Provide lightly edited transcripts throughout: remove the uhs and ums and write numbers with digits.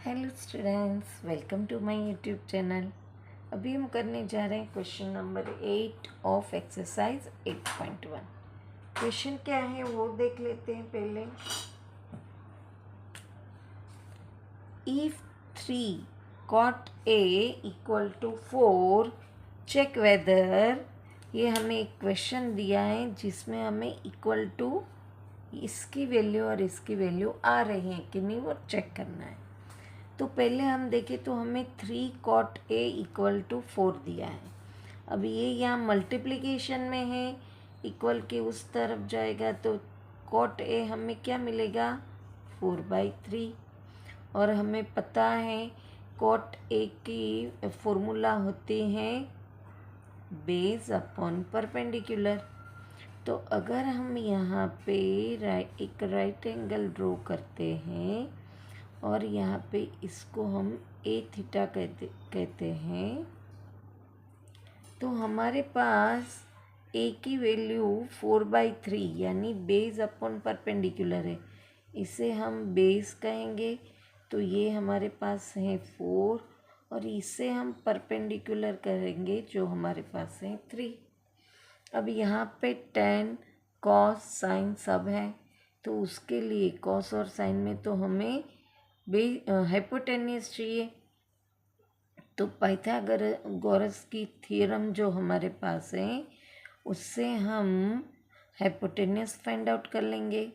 Hello students, welcome to my YouTube channel. अभी हम करने जा रहे हैं question number 8 of exercise 8.1। Question क्या है वो देख लेते हैं पहले। If 3 cot A equal to 4 check whether. ये हमें एक क्वेश्चन दिया है जिसमें हमें इक्वल टू इसकी वैल्यू और इसकी वैल्यू आ रही है कि नहीं वो चेक करना है। तो पहले हम देखें तो हमें 3 cot A इक्वल टू 4 दिया है। अब ये यहाँ मल्टीप्लिकेशन में है, इक्वल के उस तरफ जाएगा तो cot A हमें क्या मिलेगा 4/3। और हमें पता है cot A की फॉर्मूला होती है बेस अपॉन परपेंडिकुलर। तो अगर हम यहाँ पे एक राइट एंगल ड्रॉ करते हैं और यहाँ पे इसको हम ए थीटा कहते हैं, तो हमारे पास ए की वैल्यू 4/3 यानी बेस अपॉन परपेंडिकुलर है, इसे हम बेस कहेंगे। तो ये हमारे पास है 4 और इसे हम परपेंडिकुलर करेंगे जो हमारे पास है 3। अब यहाँ पे tan cos sin सब है, तो उसके लिए cos और sin में तो हमें हाइपोटेन्यूस चाहिए। तो पाइथागोरस की थ्योरम जो हमारे पास है उससे हम हाइपोटेन्यूस फाइंड आउट कर लेंगे।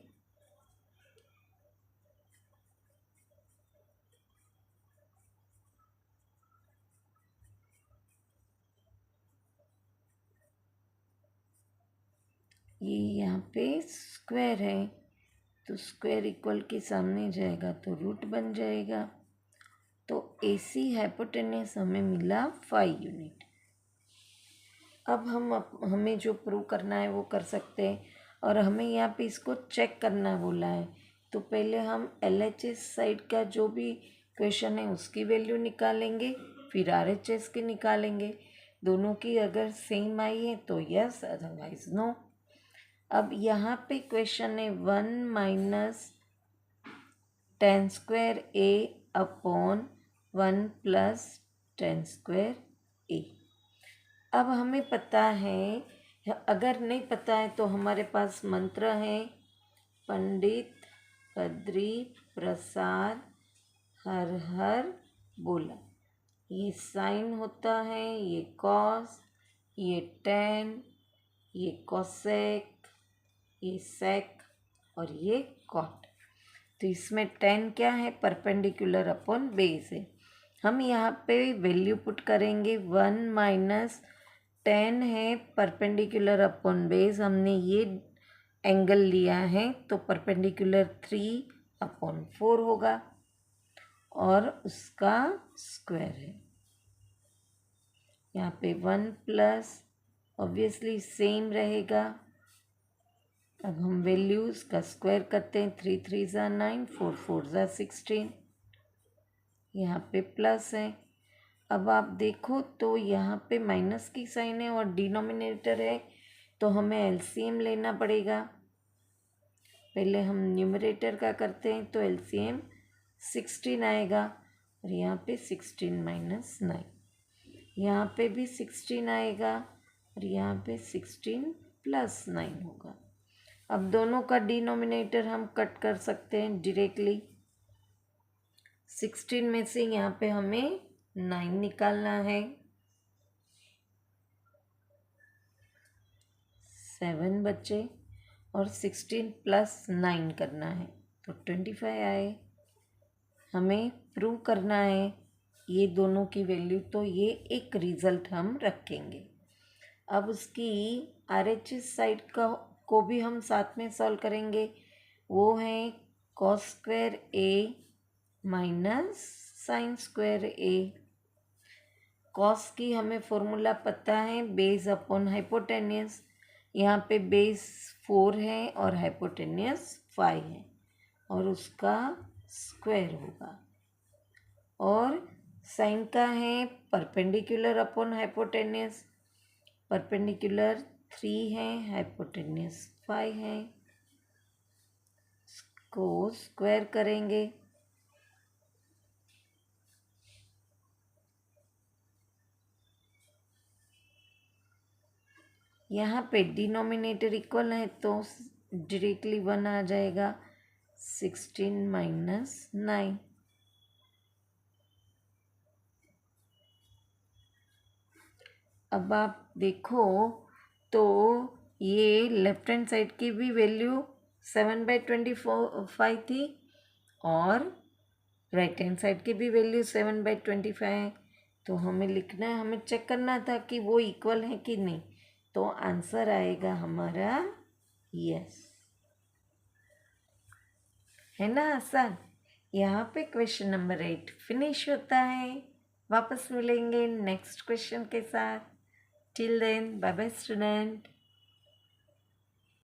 ये यहाँ पे स्क्वायर है तो स्क्वायर इक्वल के सामने जाएगा तो रूट बन जाएगा। तो AC हाइपोटेन्यूस हमें मिला 5 यूनिट। अब हमें जो प्रूव करना है वो कर सकते हैं और हमें यहाँ पे इसको चेक करना बोला है। तो पहले हम LHS साइड का जो भी क्वेश्चन है उसकी वैल्यू निकालेंगे, फिर RHS की निकालेंगे। दोनों की अगर सेम आई है तो यस, अदरवाइज नो। अब यहाँ पे क्वेश्चन है 1 minus tan square A upon 1 plus tan square A। अब हमें पता है, अगर नहीं पता है तो हमारे पास मंत्र है पंडित बद्री प्रसाद हर हर बोला। ये साइन होता है, ये कॉस, ये टेन, ये कॉसेक, ये सेक और ये कॉट। तो इसमें टेन क्या है, परपेंडिकुलर अपॉन बेस है। हम यहाँ पे वैल्यू पुट करेंगे 1 माइनस 10 है परपेंडिकुलर अपॉन बेस, हमने ये एंगल लिया है तो परपेंडिकुलर 3/4 होगा और उसका स्क्वायर है। यहाँ पे 1 प्लस ऑब्वियसली सेम रहेगा। अब हम वैल्यूज़ का स्क्वायर करते हैं, 3 3 ज़ा 9, 4 4 ज़ा 16। यहाँ पे प्लस है। अब आप देखो तो यहाँ पे माइनस की साइन है और डिनोमिनेटर है, तो हमें एलसीएम लेना पड़ेगा। पहले हम न्यूमरेटर का करते हैं तो एलसीएम 16 आएगा और यहाँ पे 16 माइनस 9, यहाँ पे भी 16 आएगा और यहाँ पे 16 प्लस 9 होगा। अब दोनों का डिनोमिनेटर हम कट कर सकते हैं डायरेक्टली। 16 में से यहाँ पे हमें 9 निकालना है, 7 बचे और 16 प्लस 9 करना है तो 25 आए। हमें प्रूव करना है ये दोनों की वैल्यू, तो ये एक रिज़ल्ट हम रखेंगे। अब उसकी RHS साइड को भी हम साथ में सॉल्व करेंगे। वो है cos square A minus sine square A। Cos की हमें फॉर्मूला पता है बेस अपॉन हाइपोटेन्यूस। यहाँ पे बेस 4 है और हाइपोटेन्यूस 5 है और उसका स्क्वायर होगा। और साइन का है परपेंडिकुलर अपॉन हाइपोटेन्यूस, परपेंडिकुलर 3 है, हाइपोटेन्यूस 5 है। इसको स्क्वायर करेंगे यहाँ पे डिनोमिनेटर इक्वल है तो डायरेक्टली 1 आ जाएगा। 16 माइनस 9। अब आप देखो तो ये लेफ्ट हैंड साइड की भी वैल्यू 7/25 थी और राइट हैंड साइड की भी वैल्यू 7/25 है। तो हमें लिखना है, हमें चेक करना था कि वो इक्वल है कि नहीं। तो आंसर आएगा हमारा यस। है ना आसान। यहाँ पे क्वेश्चन नंबर 8 फिनिश होता है। वापस मिलेंगे नेक्स्ट क्वेश्चन के साथ। Till then bye bye student.